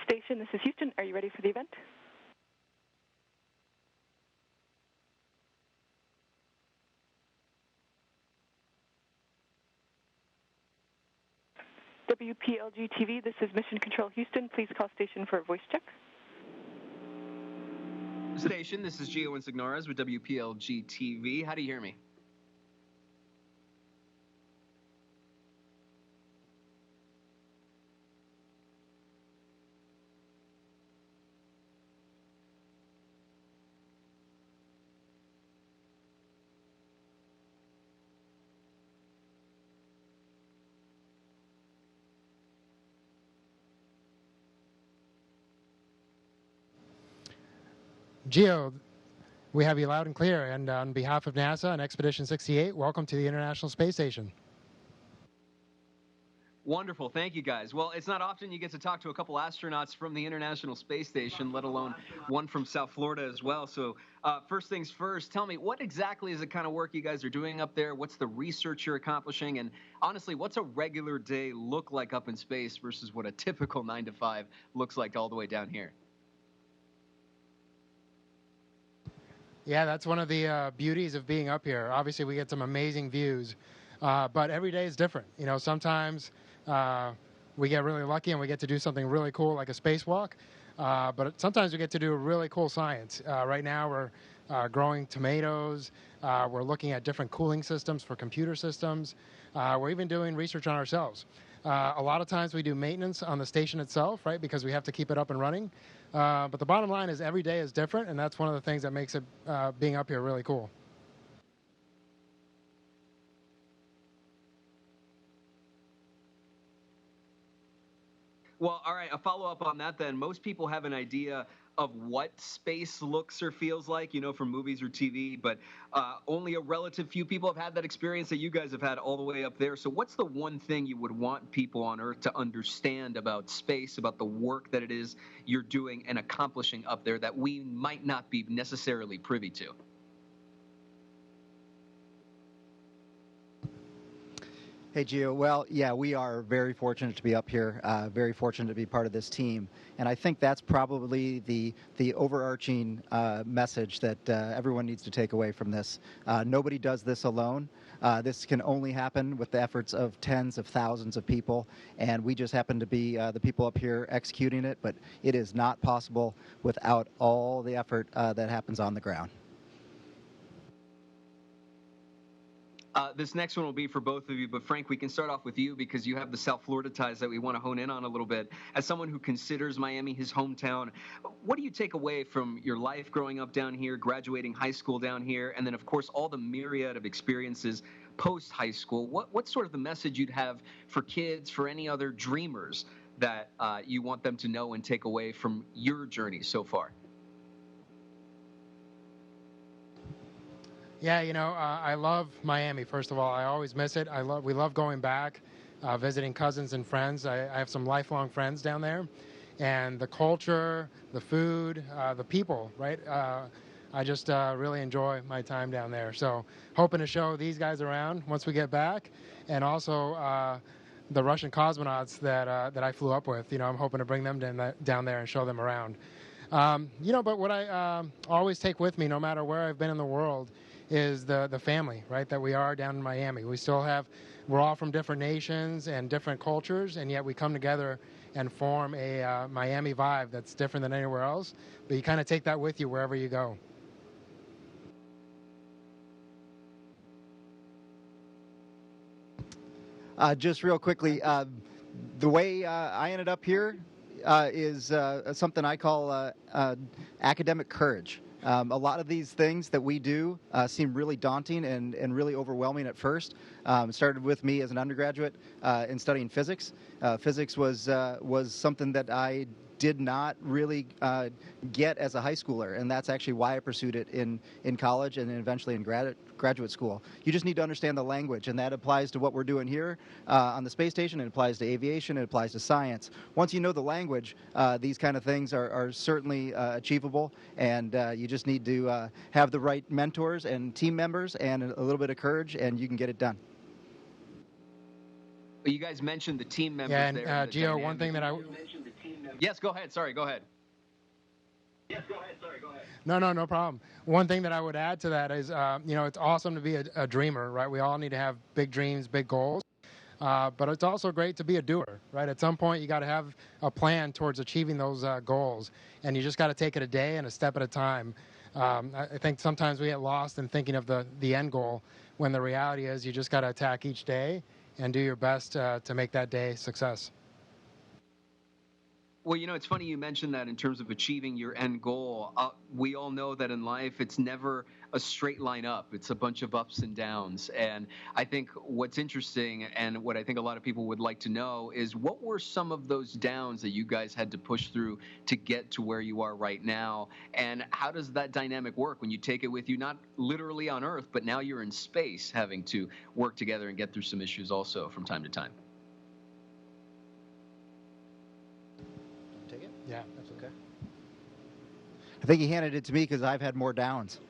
Station, this is Houston. Are you ready for the event? WPLG-TV, this is Mission Control Houston. Please call station for a voice check. Station, this is Gio Insignoras with WPLG-TV. How do you hear me? Gio, we have you loud and clear, and on behalf of NASA and Expedition 68, welcome to the International Space Station. Wonderful. Thank you, guys. Well, it's not often you get to talk to a couple astronauts from the International Space Station, let alone one from South Florida as well. So first things first, tell me, what exactly is the kind of work you guys are doing up there? What's the research you're accomplishing? And honestly, what's a regular day look like up in space versus what a typical 9 to 5 looks like all the way down here? Yeah, that's one of the beauties of being up here. Obviously, we get some amazing views, but every day is different. You know, sometimes we get really lucky and we get to do something really cool like a spacewalk, but sometimes we get to do really cool science. Right now, we're growing tomatoes. We're looking at different cooling systems for computer systems. We're even doing research on ourselves. A lot of times we do maintenance on the station itself, right, because we have to keep it up and running. But the bottom line is every day is different, and that's one of the things that makes it being up here really cool. Well, all right, a follow-up on that then. Most people have an idea of what space looks or feels like, you know, from movies or TV, but only a relative few people have had that experience that you guys have had all the way up there. So what's the one thing you would want people on Earth to understand about space, about the work that it is you're doing and accomplishing up there that we might not be necessarily privy to? Hey, Gio. Well, yeah, we are very fortunate to be up here, very fortunate to be part of this team. And I think that's probably the overarching message that everyone needs to take away from this. Nobody does this alone. This can only happen with the efforts of tens of thousands of people, and we just happen to be the people up here executing it, but it is not possible without all the effort that happens on the ground. This next one will be for both of you, but Frank, we can start off with you because you have the South Florida ties that we want to hone in on a little bit. As someone who considers Miami his hometown, what do you take away from your life growing up down here, graduating high school down here, and then, of course, all the myriad of experiences post-high school? What's sort of the message you'd have for kids, for any other dreamers that you want them to know and take away from your journey so far? Yeah, you know, I love Miami, first of all. I always miss it. We love going back, visiting cousins and friends. I have some lifelong friends down there. And the culture, the food, the people, right? I just really enjoy my time down there. So hoping to show these guys around once we get back. And also the Russian cosmonauts that I flew up with. You know, I'm hoping to bring them down there and show them around. You know, but what I always take with me, no matter where I've been in the world, is the family, right, that we are down in Miami. We're all from different nations and different cultures, and yet we come together and form a Miami vibe that's different than anywhere else. But you kind of take that with you wherever you go. Just real quickly, the way I ended up here is something I call academic courage. A lot of these things that we do seem really daunting and really overwhelming at first. It started with me as an undergraduate in studying physics. Physics was something that I did not really get as a high schooler, and that's actually why I pursued it in college and then eventually in graduate school. You just need to understand the language, and that applies to what we're doing here on the space station. It applies to aviation. It applies to science. Once you know the language, these kind of things are certainly achievable, and you just need to have the right mentors and team members and a little bit of courage, and you can get it done. You guys mentioned the team members. Yeah, and there. Gio, one thing that Yes, go ahead. Sorry, go ahead. No problem. One thing that I would add to that is, it's awesome to be a dreamer, right? We all need to have big dreams, big goals. But it's also great to be a doer, right? At some point, you got to have a plan towards achieving those goals, and you just got to take it a day and a step at a time. I think sometimes we get lost in thinking of the end goal, when the reality is you just got to attack each day and do your best to make that day success. Well, it's funny you mentioned that in terms of achieving your end goal. We all know that in life, it's never a straight line up. It's a bunch of ups and downs. And I think what's interesting and what I think a lot of people would like to know is what were some of those downs that you guys had to push through to get to where you are right now? And how does that dynamic work when you take it with you, not literally on Earth, but now you're in space having to work together and get through some issues also from time to time? Yeah, that's okay. I think he handed it to me because I've had more downs.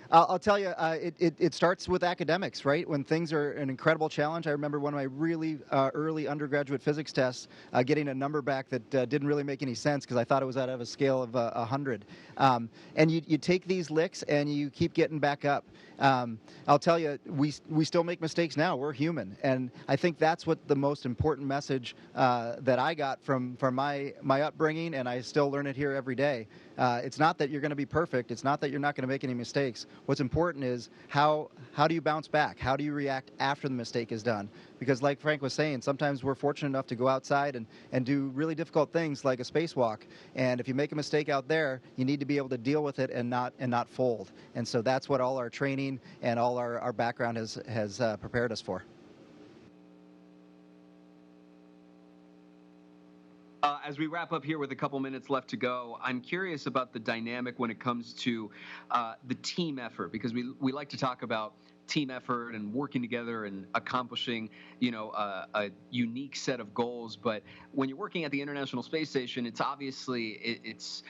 I'll tell you, it starts with academics, right? When things are an incredible challenge. I remember one of my really early undergraduate physics tests, getting a number back that didn't really make any sense because I thought it was out of a scale of 100. And you take these licks and you keep getting back up. I'll tell you, we still make mistakes now. We're human. And I think that's what the most important message that I got from my upbringing, and I still learn it here every day. It's not that you're going to be perfect. It's not that you're not going to make any mistakes. What's important is how do you bounce back? How do you react after the mistake is done? Because like Frank was saying, sometimes we're fortunate enough to go outside and do really difficult things like a spacewalk. And if you make a mistake out there, you need to be able to deal with it and not fold. And so that's what all our training and all our background has prepared us for. As we wrap up here with a couple minutes left to go, I'm curious about the dynamic when it comes to the team effort, because we like to talk about team effort and working together and accomplishing, a unique set of goals. But when you're working at the International Space Station, it's obviously it's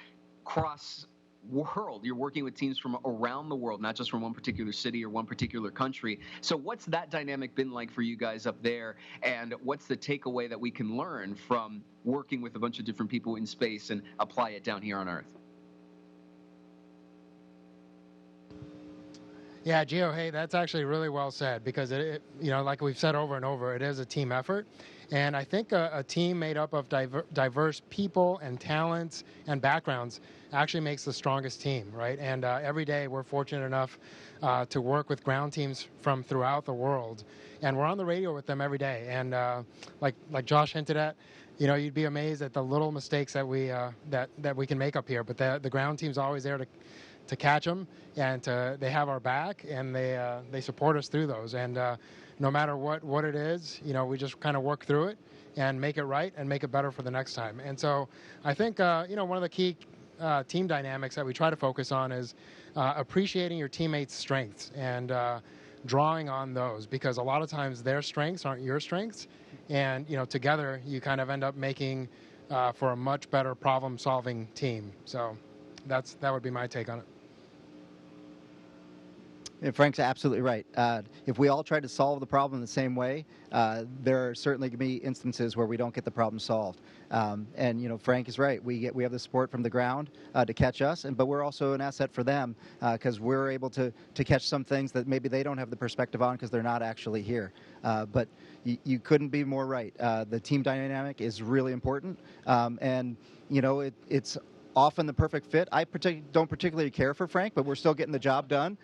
cross world. You're working with teams from around the world, not just from one particular city or one particular country. So what's that dynamic been like for you guys up there? And what's the takeaway that we can learn from working with a bunch of different people in space and apply it down here on Earth? Yeah, Gio, hey, that's actually really well said, because it like we've said over and over, it is a team effort. And I think a team made up of diverse people and talents and backgrounds actually makes the strongest team, right? And every day we're fortunate enough to work with ground teams from throughout the world, and we're on the radio with them every day. And like Josh hinted at, you'd be amazed at the little mistakes that we can make up here. But the ground team's always there to catch them, and they have our back, and they support us through those. And no matter what it is, we just kind of work through it and make it right and make it better for the next time. And so I think one of the key team dynamics that we try to focus on is appreciating your teammates' strengths and drawing on those, because a lot of times their strengths aren't your strengths, and together you kind of end up making for a much better problem-solving team. So that would be my take on it. And Frank's absolutely right. If we all try to solve the problem the same way, there are certainly going to be instances where we don't get the problem solved. And Frank is right. We have the support from the ground to catch us, but we're also an asset for them because we're able to catch some things that maybe they don't have the perspective on because they're not actually here. But you couldn't be more right. The team dynamic is really important, and it's often the perfect fit. I don't particularly care for Frank, but we're still getting the job done.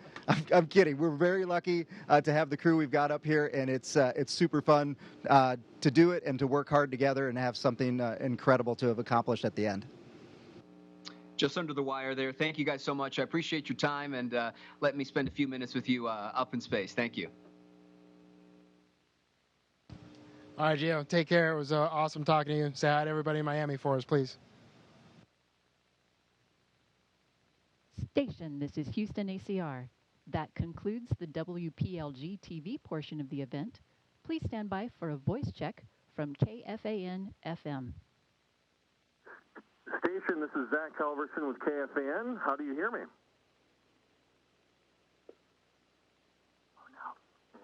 I'm kidding. We're very lucky to have the crew we've got up here, and it's super fun to do it and to work hard together and have something incredible to have accomplished at the end. Just under the wire there. Thank you guys so much. I appreciate your time, and let me spend a few minutes with you up in space. Thank you. All right, Gio, take care. It was awesome talking to you. Say hi to everybody in Miami for us, please. Station, this is Houston ACR. That concludes the WPLG-TV portion of the event. Please stand by for a voice check from KFAN-FM. Station, this is Zach Culverson with KFAN. How do you hear me? Oh, no.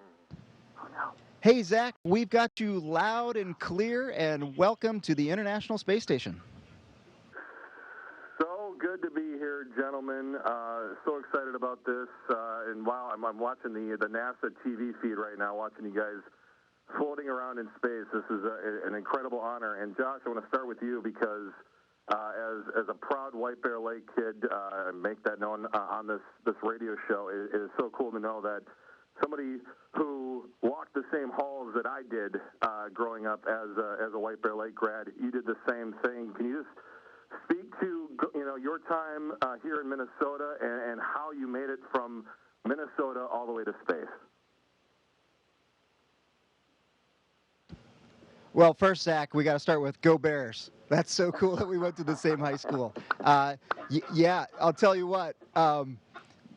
Oh, no. Hey, Zach, we've got you loud and clear, and welcome to the International Space Station. So good to be here, gentlemen. So excited about this. And wow, I'm watching the NASA TV feed right now, watching you guys floating around in space. This is an incredible honor. And Josh, I want to start with you because as a proud White Bear Lake kid, make that known on this radio show, it is so cool to know that somebody who walked the same halls that I did growing up as a White Bear Lake grad, you did the same thing. Can you just speak to your time here in Minnesota and how you made it from Minnesota all the way to space? Well, first, Zach, we got to start with Go Bears. That's so cool that we went to the same high school. Yeah, I'll tell you what.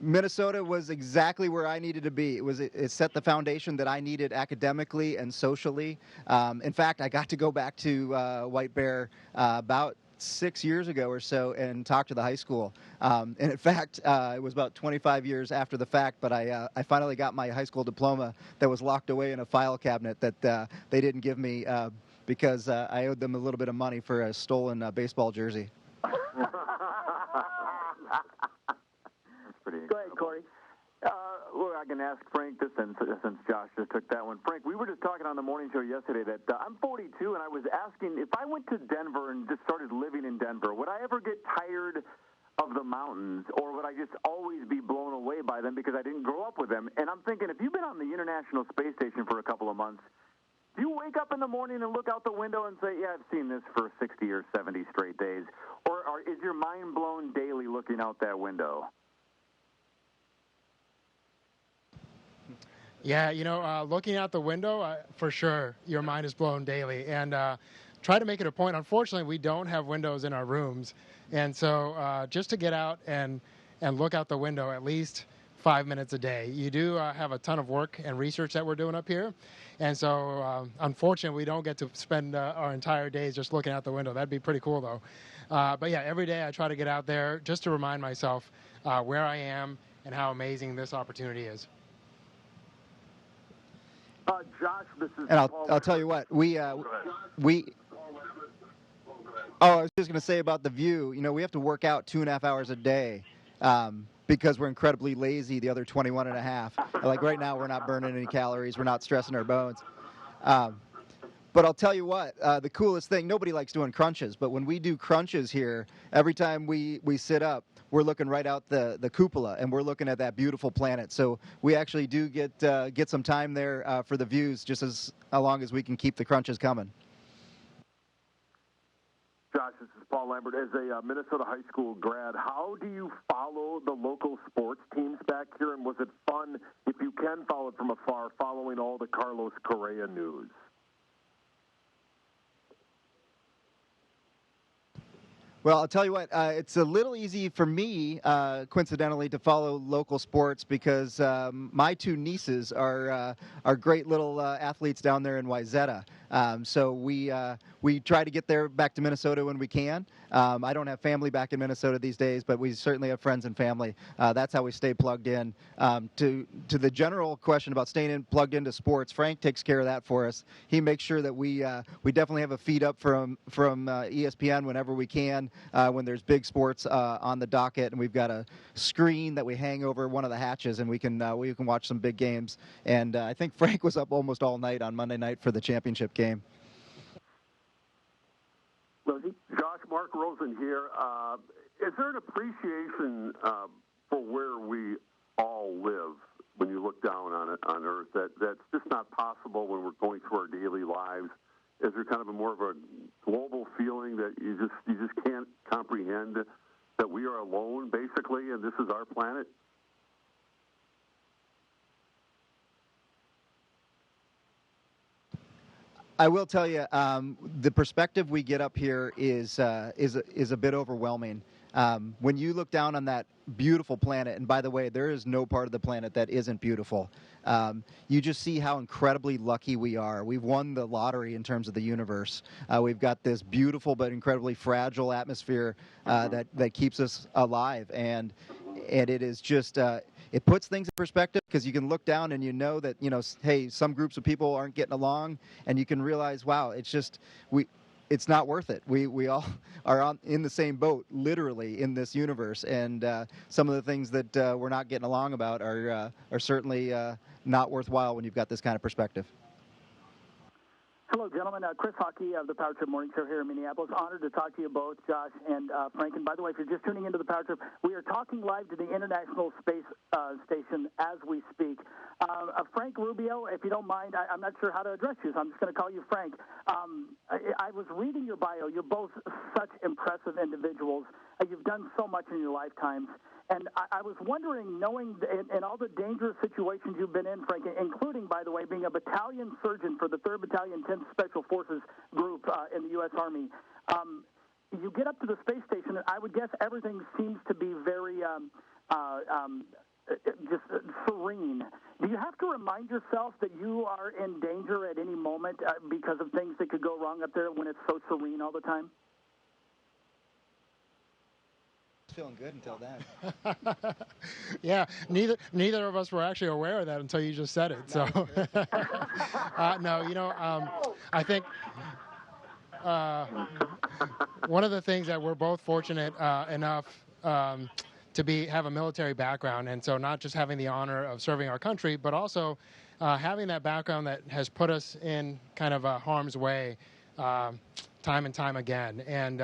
Minnesota was exactly where I needed to be. It set the foundation that I needed academically and socially. In fact, I got to go back to White Bear about 6 years ago or so and talk to the high school. And in fact, it was about 25 years after the fact, but I finally got my high school diploma that was locked away in a file cabinet that they didn't give me because I owed them a little bit of money for a stolen baseball jersey. Go ahead, Corey. Well, I can ask Frank this since Josh just took that one. Frank, we were just talking on the morning show yesterday that I'm 42, and I was asking if I went to Denver and just started living in Denver, would I ever get tired of the mountains, or would I just always be blown away by them because I didn't grow up with them? And I'm thinking, if you've been on the International Space Station for a couple of months, do you wake up in the morning and look out the window and say, yeah, I've seen this for 60 or 70 straight days? Or is your mind blown daily looking out that window? Yeah, looking out the window, for sure, your mind is blown daily. And try to make it a point. Unfortunately, we don't have windows in our rooms. And so just to get out and look out the window at least 5 minutes a day. You do have a ton of work and research that we're doing up here. And so, unfortunately, we don't get to spend our entire days just looking out the window. That'd be pretty cool, though. But yeah, every day I try to get out there just to remind myself where I am and how amazing this opportunity is. Josh, this is. And I'll tell you what, I was just going to say about the view. We have to work out 2.5 hours a day because we're incredibly lazy the other 21 and a half. Like right now, we're not burning any calories. We're not stressing our bones. But I'll tell you what, the coolest thing, nobody likes doing crunches, but when we do crunches here, every time we sit up, we're looking right out the cupola, and we're looking at that beautiful planet. So we actually do get some time there for the views, just as long as we can keep the crunches coming. Josh, this is Paul Lambert. As a Minnesota high school grad, how do you follow the local sports teams back here, and was it fun, if you can follow it from afar, following all the Carlos Correa news? Well, I'll tell you what, it's a little easy for me, coincidentally, to follow local sports because my two nieces are great little athletes down there in Wayzata. So we try to get there back to Minnesota when we can. I don't have family back in Minnesota these days, but we certainly have friends and family. That's how we stay plugged in. To the general question about staying plugged into sports, Frank takes care of that for us. He makes sure that we definitely have a feed up from ESPN whenever we can, when there's big sports on the docket, and we've got a screen that we hang over one of the hatches, and we can watch some big games. And I think Frank was up almost all night on Monday night for the championship game. Josh, Mark Rosen here. Is there an appreciation for where we all live when you look down on Earth that's just not possible when we're going through our daily lives? Is there kind of more of a global feeling that you just can't comprehend that we are alone, basically, and this is our planet? I will tell you, the perspective we get up here is a bit overwhelming. When you look down on that beautiful planet, and by the way, there is no part of the planet that isn't beautiful, you just see how incredibly lucky we are. We've won the lottery in terms of the universe. We've got this beautiful but incredibly fragile atmosphere that keeps us alive, and it is just it puts things in perspective because you can look down and you know that, hey, some groups of people aren't getting along, and you can realize, wow, it's not worth it. We all are in the same boat, literally, in this universe, and some of the things that we're not getting along about are certainly not worthwhile when you've got this kind of perspective. Hello, gentlemen. Chris Hockey of the Power Trip Morning Show here in Minneapolis. Honored to talk to you both, Josh and Frank. And by the way, if you're just tuning into the Power Trip, we are talking live to the International Space Station as we speak. Frank Rubio, if you don't mind, I'm not sure how to address you, so I'm just going to call you Frank. I was reading your bio. You're both such impressive individuals. You've done so much in your lifetimes. And I was wondering, knowing in all the dangerous situations you've been in, Frank, including, by the way, being a battalion surgeon for the 3rd Battalion, 10th Special Forces Group in the U.S. Army, you get up to the space station, and I would guess everything seems to be very just serene. Do you have to remind yourself that you are in danger at any moment because of things that could go wrong up there when it's so serene all the time? Feeling good until then. Yeah, neither of us were actually aware of that until you just said it. So, no, I think one of the things that we're both fortunate enough to have a military background, and so not just having the honor of serving our country, but also having that background that has put us in kind of harm's way time and time again. And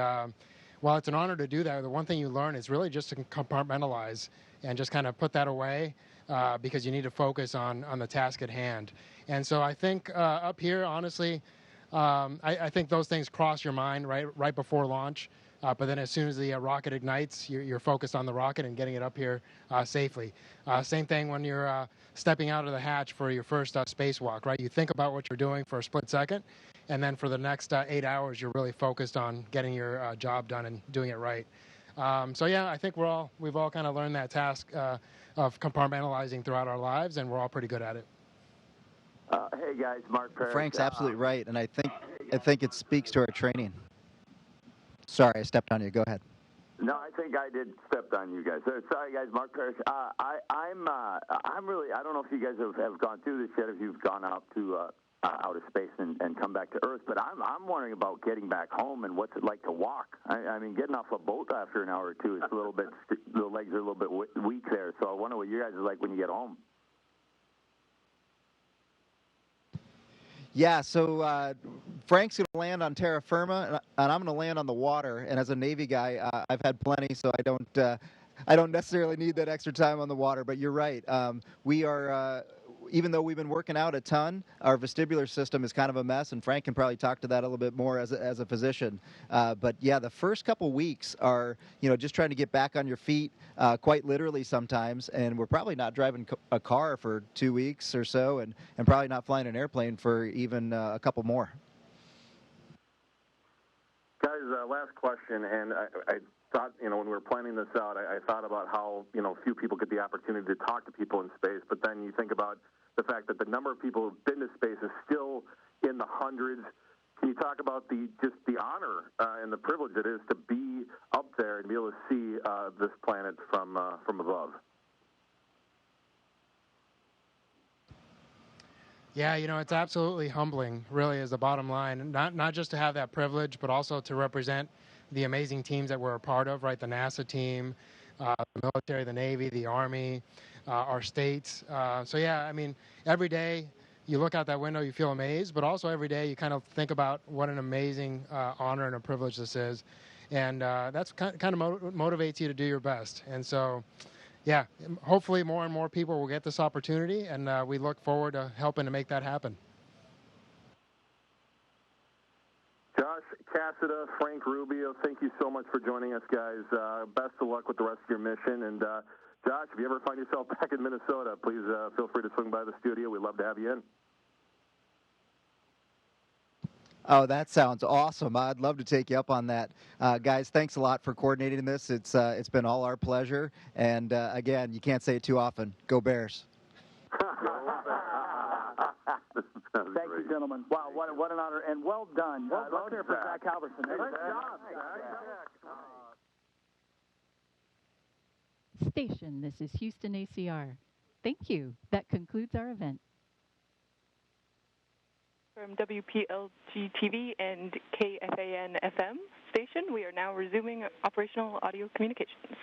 while it's an honor to do that, the one thing you learn is really just to compartmentalize and just kind of put that away because you need to focus on the task at hand. And so I think up here, honestly, I think those things cross your mind right before launch. But then as soon as the rocket ignites, you're focused on the rocket and getting it up here safely. Same thing when you're stepping out of the hatch for your first spacewalk, right? You think about what you're doing for a split second, and then for the next 8 hours, you're really focused on getting your job done and doing it right. So yeah, I think we've all kind of learned that task of compartmentalizing throughout our lives, and we're all pretty good at it. Hey guys, Mark Parrish. Frank's absolutely right, and I think it speaks to our training. Sorry, I stepped on you. Go ahead. No, I think I did step on you guys. Sorry, guys. Mark Parrish. I'm really. I don't know if you guys have gone through this yet. If you've gone out to outer space and come back to Earth, but I'm wondering about getting back home and what's it like to walk. I mean, getting off a boat after an hour or two is a little bit. The legs are a little bit weak there. So I wonder what you guys are like when you get home. Yeah, so Frank's going to land on terra firma, and I'm going to land on the water. And as a Navy guy, I've had plenty, so I don't necessarily need that extra time on the water. But you're right. We are, even though we've been working out a ton, our vestibular system is kind of a mess, and Frank can probably talk to that a little bit more as a physician. But yeah, the first couple weeks are, just trying to get back on your feet, quite literally sometimes, and we're probably not driving a car for 2 weeks or so, and probably not flying an airplane for even a couple more. Guys, last question, and I thought, when we were planning this out, I thought about how, few people get the opportunity to talk to people in space, but then you think about the fact that the number of people who've been to space is still in the hundreds. Can you talk about the honor and the privilege it is to be up there and be able to see this planet from above? Yeah, it's absolutely humbling, really, is the bottom line. Not just to have that privilege, but also to represent the amazing teams that we're a part of, right? The NASA team, the military, the Navy, the Army, our states. So yeah, I mean, every day you look out that window, you feel amazed, but also every day you kind of think about what an amazing honor and a privilege this is. And that's kind of motivates you to do your best. And so, yeah, hopefully more and more people will get this opportunity, and we look forward to helping to make that happen. Josh, Cassada, Frank Rubio, thank you so much for joining us, guys. Best of luck with the rest of your mission. And Josh, if you ever find yourself back in Minnesota, please feel free to swing by the studio. We'd love to have you in. Oh, that sounds awesome. I'd love to take you up on that. Guys, thanks a lot for coordinating this. It's been all our pleasure. And, again, you can't say it too often. Go Bears. Thank you, gentlemen. Wow, what an honor. And well done. Well done there for Zach Halverson. Nice job, Zach. Station, this is Houston ACR. Thank you. That concludes our event. From WPLG-TV and KFAN-FM station, we are now resuming operational audio communications.